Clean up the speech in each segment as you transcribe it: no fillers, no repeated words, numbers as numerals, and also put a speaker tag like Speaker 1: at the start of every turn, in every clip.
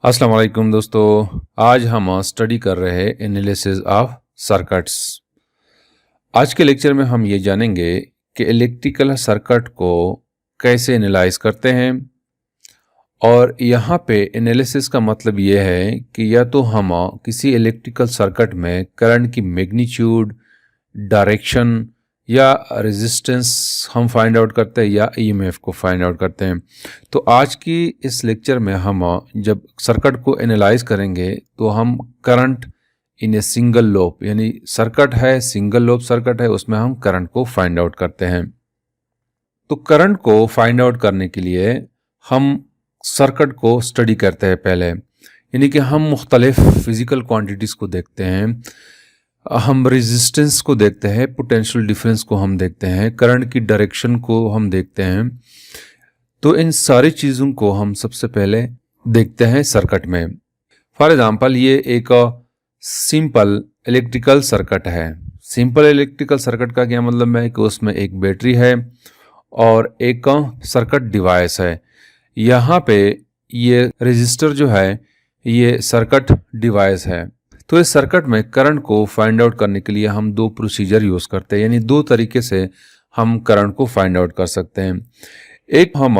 Speaker 1: अस्सलाम वालेकुम दोस्तों, आज हम स्टडी कर रहे हैं एनालिसिस ऑफ सर्किट्स। आज के लेक्चर में हम ये जानेंगे कि इलेक्ट्रिकल सर्किट को कैसे एनालाइज करते हैं। और यहाँ पे एनालिसिस का मतलब ये है कि या तो हम किसी इलेक्ट्रिकल सर्किट में करंट की मैग्नीट्यूड, डायरेक्शन या रेजिस्टेंस हम फाइंड आउट करते हैं या ईएमएफ को फाइंड आउट करते हैं। तो आज की इस लेक्चर में हम जब सर्किट को एनालाइज करेंगे तो हम current in a single loop, यानी सर्किट है सिंगल लूप सर्किट है, उसमें हम करंट को फाइंड आउट करते हैं। तो करंट को फाइंड आउट करने के लिए हम सर्किट को स्टडी करते हैं पहले, यानी कि हम मुख्तलिफ फिजिकल क्वांटिटीज़ को देखते हैं, हम रेजिस्टेंस को देखते हैं, पोटेंशियल डिफरेंस को हम देखते हैं, करंट की डायरेक्शन को हम देखते हैं। तो इन सारी चीज़ों को हम सबसे पहले देखते हैं सर्किट में। फॉर एग्जांपल ये एक सिंपल इलेक्ट्रिकल सर्किट है। सिंपल इलेक्ट्रिकल सर्किट का क्या मतलब है कि उसमें एक बैटरी है और एक सर्किट डिवाइस है। यहाँ पे ये रेजिस्टर जो है ये सर्किट डिवाइस है। तो इस सर्किट में करंट को फाइंड आउट करने के लिए हम दो प्रोसीजर यूज़ करते हैं, यानी दो तरीके से हम करंट को फाइंड आउट कर सकते हैं। एक हम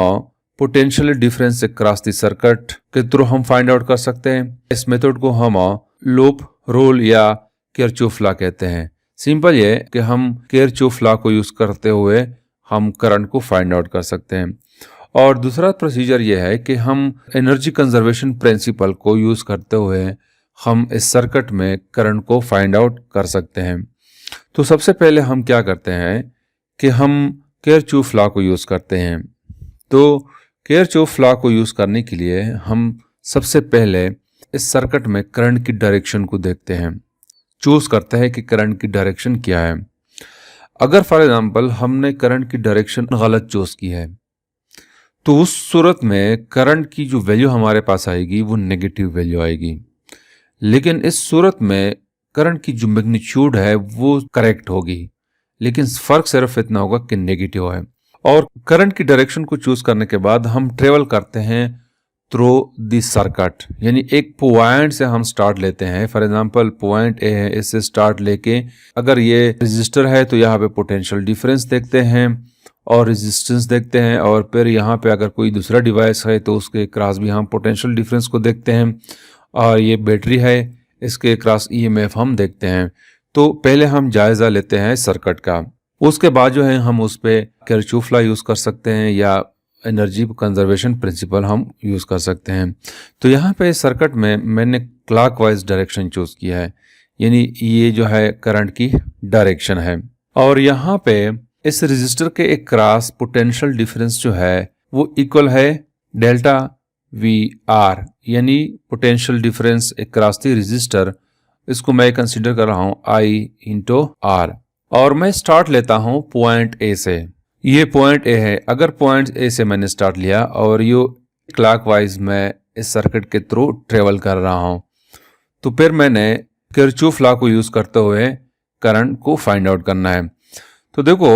Speaker 1: potential difference across the circuit के थ्रू हम फाइंड आउट कर सकते हैं। इस मेथड को हम लूप रूल या किरचॉफ लॉ कहते हैं। सिंपल ये कि हम किरचॉफ लॉ को यूज़ करते हुए हम करंट को फाइंड आउट कर सकते हैं। और दूसरा प्रोसीजर ये है कि हम एनर्जी कंजर्वेशन प्रिंसिपल को यूज़ करते हुए हम इस सर्किट में करंट को फाइंड आउट कर सकते हैं। तो सबसे पहले हम क्या करते हैं कि हम किरचॉफ लॉ को यूज़ करते हैं। तो किरचॉफ लॉ को यूज़ करने के लिए हम सबसे पहले इस सर्किट में करंट की डायरेक्शन को देखते हैं, चूज़ करते हैं कि करंट की डायरेक्शन क्या है। अगर फॉर एग्जांपल हमने करंट की डायरेक्शन गलत चूज़ की है तो उस सूरत में करंट की जो वैल्यू हमारे पास आएगी वो नेगेटिव वैल्यू आएगी। लेकिन इस सूरत में करंट की जो मैग्नीट्यूड है वो करेक्ट होगी, लेकिन फ़र्क सिर्फ इतना होगा कि नेगेटिव है। और करंट की डायरेक्शन को चूज़ करने के बाद हम ट्रेवल करते हैं थ्रू द सर्किट, यानी एक पॉइंट से हम स्टार्ट लेते हैं। फॉर एग्जांपल पॉइंट ए है, इससे स्टार्ट लेके अगर ये रजिस्टर है तो यहाँ पे पोटेंशियल डिफरेंस देखते हैं और रेजिस्टेंस देखते हैं, और फिर यहाँ पे अगर कोई दूसरा डिवाइस है तो उसके क्रॉस भी हम पोटेंशियल डिफरेंस को देखते हैं, और ये बैटरी है इसके क्रॉस ईएमएफ हम देखते हैं। तो पहले हम जायज़ा लेते हैं सर्किट का, उसके बाद जो है हम उस पर किरचॉफ लॉ यूज़ कर सकते हैं या एनर्जी कंजर्वेशन प्रिंसिपल हम यूज़ कर सकते हैं। तो यहाँ पे सर्किट में मैंने क्लॉकवाइज डायरेक्शन चूज़ किया है, यानी ये जो है करंट की डायरेक्शन है। और यहाँ पे इस रजिस्टर के एक क्रॉस पोटेंशियल डिफरेंस जो है वो इक्वल है डेल्टा वी आर, यानी potential difference across the register. इसको मैं कंसीडर कर रहा हूँ आई इंटू आर। और मैं स्टार्ट लेता हूँ पॉइंट ए से। ये पॉइंट ए है। अगर पॉइंट ए से मैंने स्टार्ट लिया और ये क्लॉकवाइज मैं इस सर्किट के थ्रू ट्रेवल कर रहा हूँ, तो फिर मैंने किरचॉफ लॉ को यूज़ करते हुए करंट को फाइंड आउट करना है। तो देखो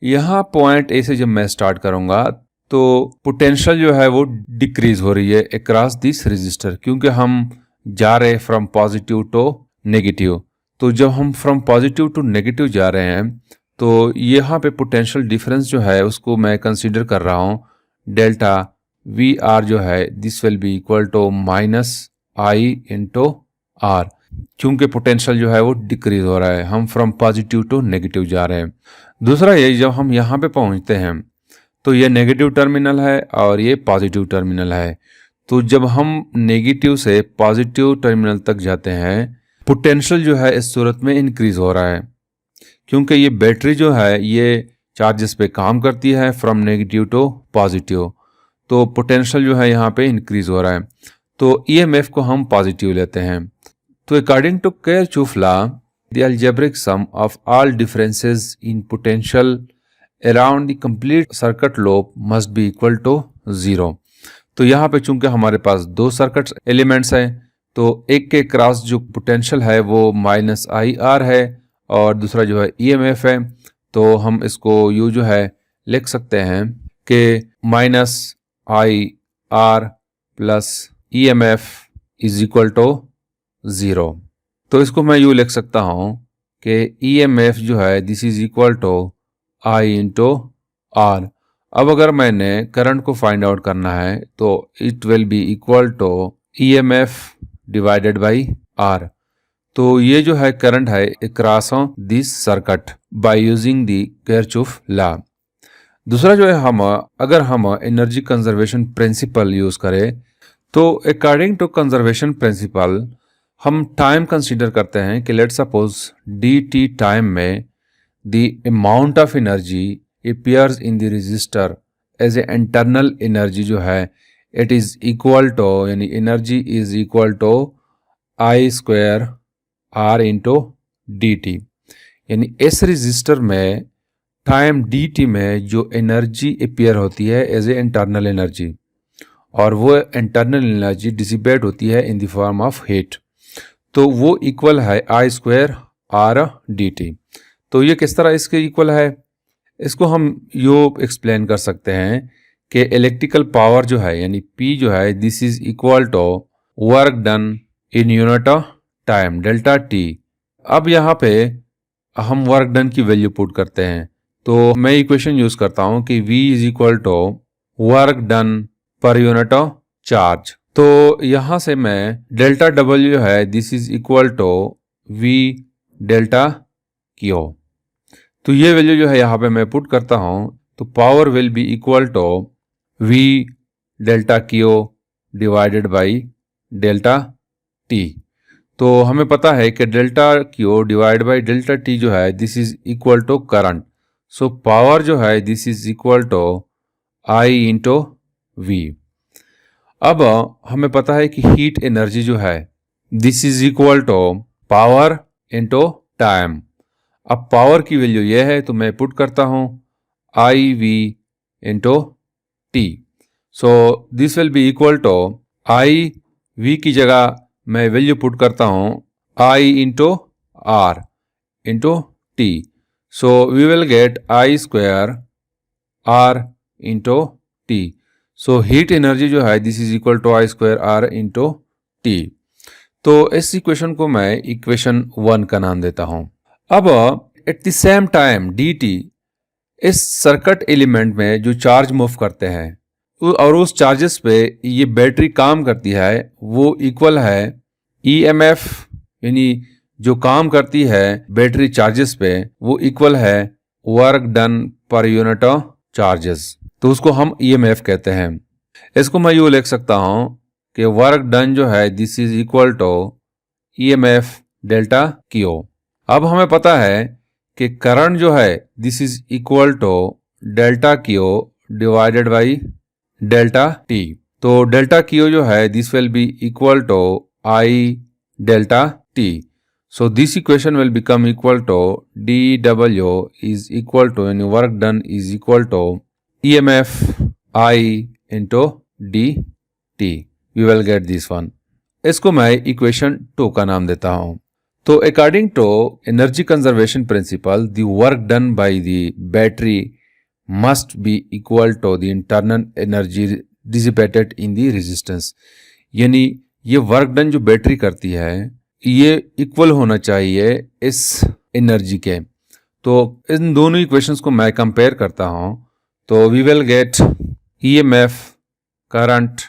Speaker 1: यहाँ पॉइंट ए से जब मैं स्टार्ट करूँगा तो पोटेंशियल जो है वो डिक्रीज हो रही है अक्रॉस दिस रजिस्टर, क्योंकि हम जा रहे हैं फ्रॉम पॉजिटिव टू नेगेटिव। तो जब हम फ्रॉम पॉजिटिव टू नेगेटिव जा रहे हैं तो यहाँ पे पोटेंशियल डिफरेंस जो है उसको मैं कंसीडर कर रहा हूँ डेल्टा वी आर जो है this will be equal to minus I into R, क्योंकि पोटेंशियल जो है वो डिक्रीज हो रहा है, हम फ्रॉम पॉजिटिव टू नेगेटिव जा रहे हैं। दूसरा ये, जब हम यहाँ पे पहुँचते हैं तो ये नेगेटिव टर्मिनल है और ये पॉजिटिव टर्मिनल है। तो जब हम नेगेटिव से पॉजिटिव टर्मिनल तक जाते हैं पोटेंशियल जो है इस सूरत में इंक्रीज हो रहा है, क्योंकि ये बैटरी जो है ये चार्जेस पे काम करती है फ्रॉम नेगेटिव टू पॉजिटिव। तो पोटेंशियल जो है यहाँ पे इंक्रीज हो रहा है, तो ईएमएफ को हम पॉजिटिव लेते हैं। तो according to Kirchhoff law the algebraic sum of all differences in potential around the complete circuit loop must be equal to 0। तो यहाँ पे चूंकि हमारे पास दो सर्किट एलिमेंट्स हैं, तो एक के क्रॉस जो पोटेंशियल है वो माइनस आई आर है और दूसरा जो है ईएमएफ है। तो हम इसको यू जो है लिख सकते हैं कि minus I R plus EMF is equal to 0। तो इसको मैं यूँ लिख सकता हूँ कि EMF जो है this is equal to I into R। अब अगर मैंने करंट को फाइंड आउट करना है तो it will be equal to EMF divided by R। तो ये जो है करंट है across this circuit by using the Kirchhoff law. दूसरा जो है अगर हम एनर्जी कंजर्वेशन प्रिंसिपल यूज करें तो अकॉर्डिंग टू कंजर्वेशन प्रिंसिपल हम टाइम कंसीडर करते हैं कि लेट सपोज dt टाइम में the amount of energy appears in the register as a internal energy जो है इट इज इक्वल टू यानी energy is equal to I square R into dt। यानी इस register में टाइम dt में जो energy appear होती है एज ए इंटरनल एनर्जी और वो इंटरनल एनर्जी डिसिपेट होती है in the form of heat, तो वो इक्वल है I स्क्वायर R dt। तो ये किस तरह इसके इक्वल है, इसको हम यो एक्सप्लेन कर सकते हैं कि इलेक्ट्रिकल पावर जो है यानी P जो है this is equal to work done in unit of time delta T। अब यहाँ पे हम वर्क डन की वैल्यू पुट करते हैं तो मैं इक्वेशन यूज करता हूँ कि V is equal to work done per unit of charge. तो यहाँ से मैं डेल्टा W है this is equal to V delta Q। तो ये वैल्यू जो है यहाँ पे मैं पुट करता हूँ तो power will be equal to V delta Q divided by delta T। तो हमें पता है कि delta Q divide by delta T जो है this is equal to current. So power जो है this is equal to I into V। अब हमें पता है कि हीट एनर्जी जो है this is equal to power into time. अब पावर की वैल्यू ये है तो मैं पुट करता हूँ IV into T। So this will be equal to IV की जगह मैं वैल्यू पुट करता हूँ I into R into T। So we will get I square R into T। So heat energy जो है this is equal to I square R into T। तो इस equation को मैं इक्वेशन 1 का नाम देता हूं। अब at the same time dt इस सर्किट एलिमेंट में जो चार्ज मूव करते हैं और उस चार्जेस पे ये बैटरी काम करती है वो इक्वल है EMF यानी जो काम करती है बैटरी चार्जेस पे वो इक्वल है work done per unit of charges, तो उसको हम EMF कहते हैं। इसको मैं यूँ लिख सकता हूँ कि वर्क डन जो है this is equal to EMF delta Q। अब हमें पता है कि करंट जो है this is equal to delta Q divided by delta T। तो डेल्टा Q जो है this will be equal to I delta T। So this equation will become equal to dW is equal to यानी work done is equal to EMF I into dt। We will get this one। इसको मैं equation 2 का नाम देता हूँ। तो according to energy conservation principle, the work done by the battery must be equal to the internal energy dissipated in the resistance। यानी ये work done जो बैटरी करती है ये इक्वल होना चाहिए इस एनर्जी के। तो इन दोनों इक्वेशंस को मैं कंपेयर करता हूं तो we will get EMF current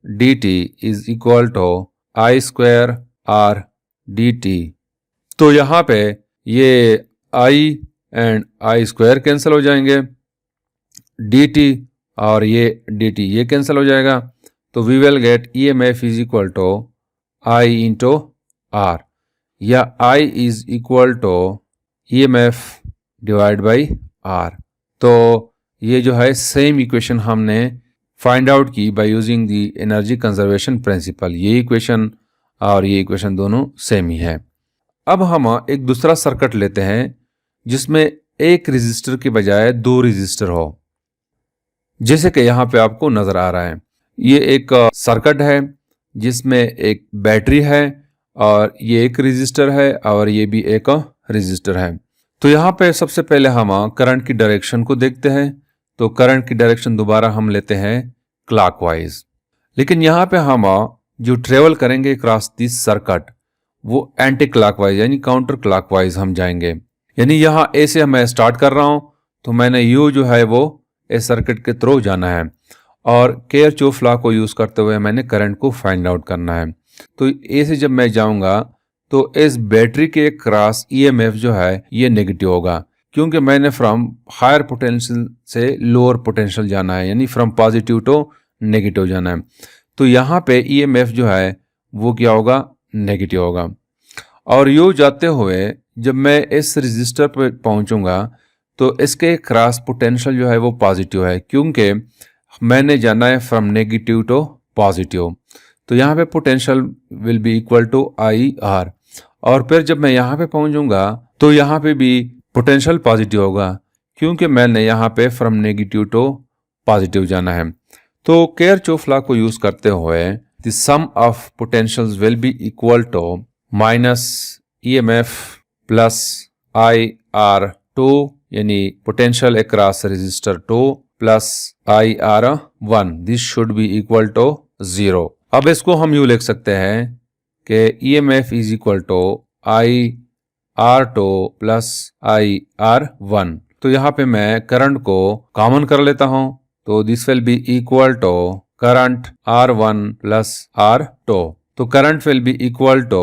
Speaker 1: dt is equal to I square R dt। तो यहाँ पे ये I and I square cancel हो जाएंगे, dt और ये dt ये कैंसिल हो जाएगा, तो we will get EMF is equal to I into R या I is equal to EMF divide by R। तो ये जो है सेम इक्वेशन हमने फाइंड आउट की by using the energy conservation principle. ये इक्वेशन और ये इक्वेशन दोनों सेम ही है। अब हम एक दूसरा सर्किट लेते हैं जिसमें एक रेजिस्टर के बजाय 2 रेजिस्टर हो, जैसे कि यहाँ पे आपको नजर आ रहा है। ये एक सर्किट है जिसमें एक बैटरी है और ये एक रेजिस्टर है और ये भी एक रेजिस्टर है। तो यहाँ पे सबसे पहले हम करंट की डायरेक्शन को देखते हैं। तो करंट की डायरेक्शन दोबारा हम लेते हैं क्लॉकवाइज, लेकिन यहाँ पे हम जो ट्रेवल करेंगे क्रॉस दिस सर्किट वो एंटी क्लॉकवाइज यानी काउंटर क्लॉकवाइज हम जाएंगे। यानी यहाँ ए से मैं स्टार्ट कर रहा हूँ तो मैंने यू जो है वो इस सर्किट के थ्रू जाना है और किरचॉफ लॉ को यूज़ करते हुए मैंने करंट को फाइंड आउट करना है। तो ए से जब मैं जाऊँगा तो इस बैटरी के क्रॉस ईएमएफ जो है ये नेगेटिव होगा, क्योंकि मैंने फ्रॉम हायर पोटेंशियल से लोअर पोटेंशियल जाना है, यानी फ्रॉम पॉजिटिव टू नेगेटिव जाना है। तो यहाँ पे ईएमएफ जो है वो क्या होगा, नेगेटिव होगा। और यूँ जाते हुए जब मैं इस रजिस्टर पर पहुँचूँगा तो इसके क्रॉस पोटेंशियल जो है वो पॉजिटिव है, क्योंकि मैंने जाना है फ्रॉम नेगेटिव टू पॉजिटिव। तो यहाँ पे potential will be equal to I R. और फिर जब मैं यहाँ पे पहुँचूँगा तो यहाँ पे भी पोटेंशियल पॉजिटिव होगा, क्योंकि मैंने यहाँ पे फ्रॉम नेगेटिव टू पॉजिटिव जाना है। तो किरचॉफ लॉ को यूज़ करते हुए the sum of potentials will be equal to minus EMF plus I R two, यानी potential across resistor 2 plus I R 1, this should be equal to 0। अब इसको हम यूँ लिख सकते हैं कि EMF is equal to I R 2 plus I R 1। तो यहाँ पे मैं करंट को कॉमन कर लेता हूँ, तो this will be equal to current R1 plus R2। तो current will be equal to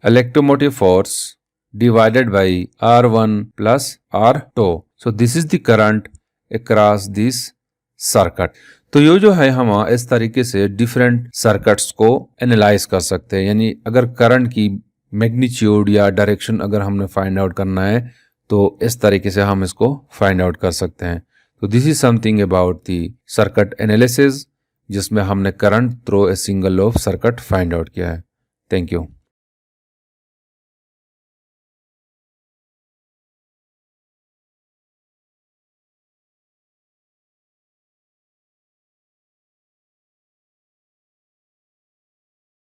Speaker 1: electromotive force divided by R1 plus R2. So this is the current across this circuit. तो ये जो है हम इस तरीके से डिफरेंट सर्किट्स को एनालाइज कर सकते हैं। यानी अगर करंट की मैग्नीट्यूड या डायरेक्शन अगर हमने फाइंड आउट करना है तो इस तरीके से हम इसको फाइंड आउट कर सकते हैं। तो this is something about the circuit analysis, जिसमें हमने current through a single loop circuit find out किया है। Thank you.